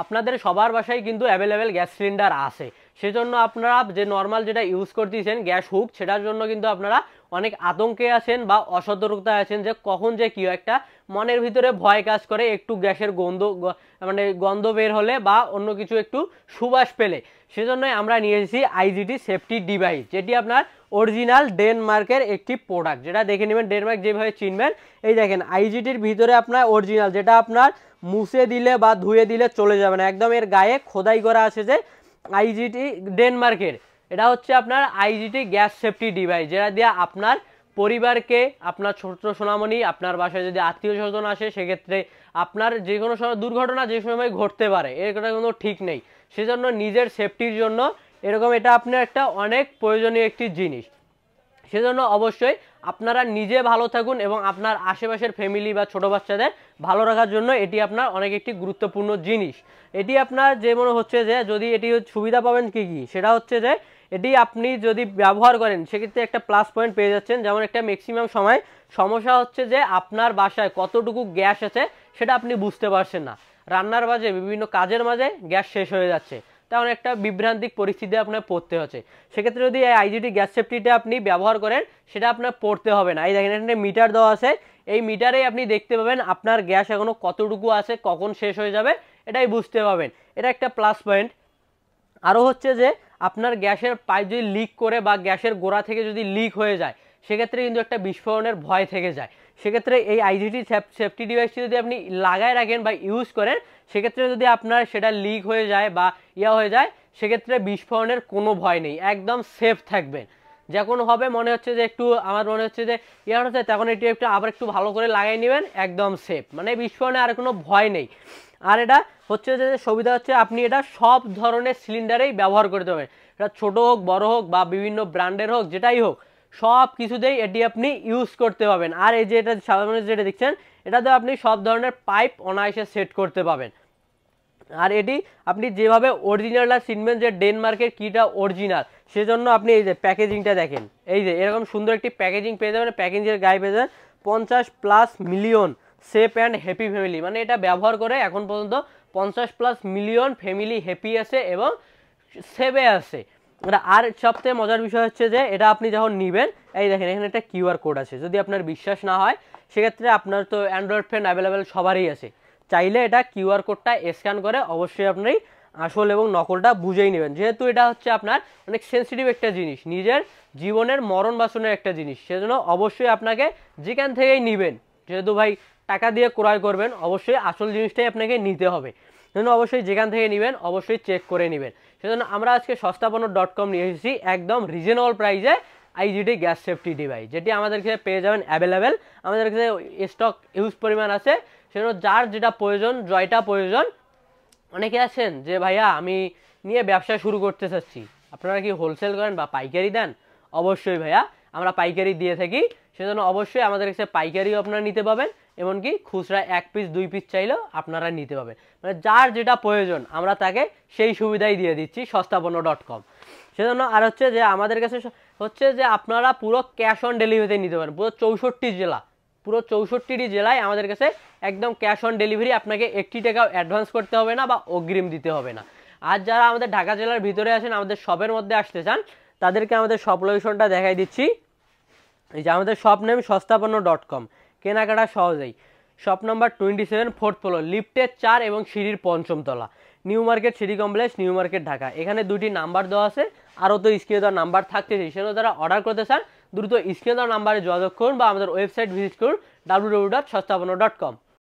আপনাদের সবার বাসায় কিন্তু অ্যাভেলেবেল গ্যাস সিলিন্ডার আছে, সেজন্য আপনারা যে নর্মাল যেটা ইউজ করতেছেন গ্যাস হুক, সেটার জন্য কিন্তু আপনারা অনেক আতঙ্কে আছেন বা অসতর্কতায় আছেন যে কখন যে কি একটা মনের ভিতরে ভয় কাজ করে একটু গ্যাসের মানে গন্ধ বের হলে বা অন্য কিছু একটু সুবাস পেলে। সেজন্যই আমরা নিয়ে এসেছি আইজিটি সেফটি ডিভাইস, যেটি আপনার অরিজিনাল ডেনমার্কের একটি প্রোডাক্ট, যেটা দেখে নেবেন ডেনমার্ক যেভাবে চিনবেন। এই দেখেন আইজিটির ভিতরে আপনার অরিজিনাল, যেটা আপনার মুছে দিলে বা ধুয়ে দিলে চলে যাবে না, একদম এর গায়ে খোদাই করা আছে যে আইজিটি ডেনমার্কের। এটা হচ্ছে আপনার আইজিটি গ্যাস সেফটি ডিভাইস, যেটা দিয়ে আপনার পরিবারকে, আপনার ছোট সোনামণি, আপনার বাসায় যদি আত্মীয় স্বজন আসে সেক্ষেত্রে আপনার যে কোনো সময় দুর্ঘটনা যে সময় ঘটতে পারে এর কোনো ঠিক নেই, সেজন্য নিজের সেফটির জন্য এরকম এটা আপনার একটা অনেক প্রয়োজনীয় একটি জিনিস। সেজন্য অবশ্যই আপনারা নিজে ভালো থাকুন এবং আপনার আশেপাশের ফ্যামিলি বা ছোট বাচ্চাদের ভালো রাখার জন্য এটি আপনার অনেক একটি গুরুত্বপূর্ণ জিনিস। এটি আপনার যে মনে হচ্ছে যে যদি এটি সুবিধা পাবেন কি কি, সেটা হচ্ছে যে এটি আপনি যদি ব্যবহার করেন সেক্ষেত্রে একটা প্লাস পয়েন্ট পেয়ে যাচ্ছেন। যেমন একটা ম্যাক্সিমাম সময় সমস্যা হচ্ছে যে আপনার বাসায় কতটুকু গ্যাস আছে সেটা আপনি বুঝতে পারছেন না, রান্নার মাঝে বিভিন্ন কাজের মাঝে গ্যাস শেষ হয়ে যাচ্ছে, তেমন একটা বিভ্রান্তিক পরিস্থিতি আপনার পড়তে হচ্ছে। সেক্ষেত্রে যদি এই আইজিটি গ্যাস সেফটিটা আপনি ব্যবহার করেন সেটা আপনার পড়তে হবে না। এই দেখেন এখানে মিটার দেওয়া আছে, এই মিটারেই আপনি দেখতে পাবেন আপনার গ্যাস এখনো কতটুকু আছে, কখন শেষ হয়ে যাবে এটাই বুঝতে পাবেন, এটা একটা প্লাস পয়েন্ট। আরও হচ্ছে যে আপনার গ্যাসের পাইপ যদি লিক করে বা গ্যাসের গোড়া থেকে যদি লিক হয়ে যায় সেক্ষেত্রে কিন্তু একটা বিস্ফোরণের ভয় থেকে যায়। সেক্ষেত্রে এই আইজিটি সেফটি ডিভাইসটি যদি আপনি লাগায় রাখেন বা ইউজ করেন সেক্ষেত্রে যদি আপনার সেটা লিক হয়ে যায় বা হয়ে যায় সেক্ষেত্রে বিস্ফোরণের কোনো ভয় নেই, একদম সেফ থাকবেন। যখন হবে মনে হচ্ছে যে একটু আমার মনে হচ্ছে যে হচ্ছে তখন এটি একটু আবার একটু ভালো করে লাগাই নেবেন, একদম সেফ, মানে বিস্ফোরণে আর কোনো ভয় নেই। আর এটা হচ্ছে যে সুবিধা হচ্ছে আপনি এটা সব ধরনের সিলিন্ডারেই ব্যবহার করতে পারবেন, এটা ছোটো হোক বড় হোক বা বিভিন্ন ব্র্যান্ডের হোক যেটাই হোক সব কিছুতেই এটি আপনি ইউজ করতে পারবেন। আর এই যে এটা সাধারণত যেটা দেখছেন এটাতে আপনি সব ধরনের পাইপ অনায়াসে সেট করতে পারবেন। আর এটি আপনি যেভাবে অরিজিনালটা চিনবেন যে ডেনমার্কের কিটা অরিজিনাল, সেজন্য আপনি এই যে প্যাকেজিংটা দেখেন, এই যে এরকম সুন্দর একটি প্যাকেজিং পেয়ে যাবেন, প্যাকেজিংয়ের গায়ে পেয়ে যাবেন 50+ million safe and happy family, মানে এটা ব্যবহার করে এখন পর্যন্ত 50+ মিলিয়ন ফ্যামিলি হ্যাপি আছে এবং সেভে আছে। আর সবথেকে মজার বিষয় হচ্ছে যে এটা আপনি যখন নেবেন এই দেখেন এখানে একটা কিউআর কোড আছে, যদি আপনার বিশ্বাস না হয় সেক্ষেত্রে আপনার তো অ্যান্ড্রয়েড ফোন অ্যাভেলেবেল সবারই আছে, চাইলে এটা কিউআর কোডটা স্ক্যান করে অবশ্যই আপনি আসল এবং নকলটা বুঝেই নেবেন। যেহেতু এটা হচ্ছে আপনার অনেক সেন্সিটিভ একটা জিনিস, নিজের জীবনের মরণ বাঁচানোর একটা জিনিস, সেজন্য অবশ্যই আপনাকে যেখান থেকেই নেবেন, যেহেতু ভাই টাকা দিয়ে ক্রয় করবেন অবশ্যই আসল জিনিসটাই আপনাকে নিতে হবে, সেজন্য অবশ্যই যেখান থেকে নেবেন অবশ্যই চেক করে নেবেন। সেজন্য আমরা আজকে সস্তাপন্ন.com নিয়ে এসেছি একদম রিজনেবল প্রাইসে আইজিটি গ্যাস সেফটি ডিভাইস, যেটি আমাদের কাছে পেয়ে যাবেন অ্যাভেলেবেল, আমাদের কাছে স্টক হিউজ পরিমাণ আছে। সেজন্য যার যেটা প্রয়োজন, জয়টা প্রয়োজন। অনেকে আছেন যে ভাইয়া আমি নিয়ে ব্যবসা শুরু করতে চাচ্ছি, আপনারা কি হোলসেল করেন বা পাইকারি দেন? অবশ্যই ভাইয়া আমরা পাইকারি দিয়ে থাকি, সেজন্য অবশ্যই আমাদের কাছে পাইকারিও আপনারা নিতে পাবেন, এমনকি খুচরা 1 পিস 2 পিস চাইলেও আপনারা নিতে পাবেন, মানে যার যেটা প্রয়োজন আমরা তাকে সেই সুবিধাই দিয়ে দিচ্ছি সস্তাপন্ন.com। সেজন্য আর হচ্ছে যে আমাদের কাছে হচ্ছে যে আপনারা পুরো ক্যাশ অন ডেলিভারিতে নিতে পারেন, পুরো 64টি জেলায় আমাদের কাছে একদম ক্যাশ অন ডেলিভারি, আপনাকে 1 টাকাও অ্যাডভান্স করতে হবে না বা অগ্রিম দিতে হবে না। আর যারা আমাদের ঢাকা জেলার ভিতরে আছেন আমাদের শপের মধ্যে আসতে চান তাদেরকে আমাদের শপ লোকেশনটা দেখাই দিচ্ছি। এই যে আমাদের শপ নেম সস্তাপন্ন.com, কেনাকাটা সহজেই। শপ নাম্বার 27 4th ফ্লোর, লিফটের 4 এবং সিঁড়ির 5ম তলা, new market city complex, new market, Dhaka. এখানে 2টি নাম্বার দেওয়া আছে, আরও তো স্ক্রিনে দেওয়া নাম্বার থাকতেছে, সেজন্য যারা অর্ডার করতে চান দ্রুত স্ক্রিনে দেওয়া নাম্বারে যোগাযোগ করুন বা আমাদের ওয়েবসাইট ভিজিট করুন www.সস্তাপন্ন.com।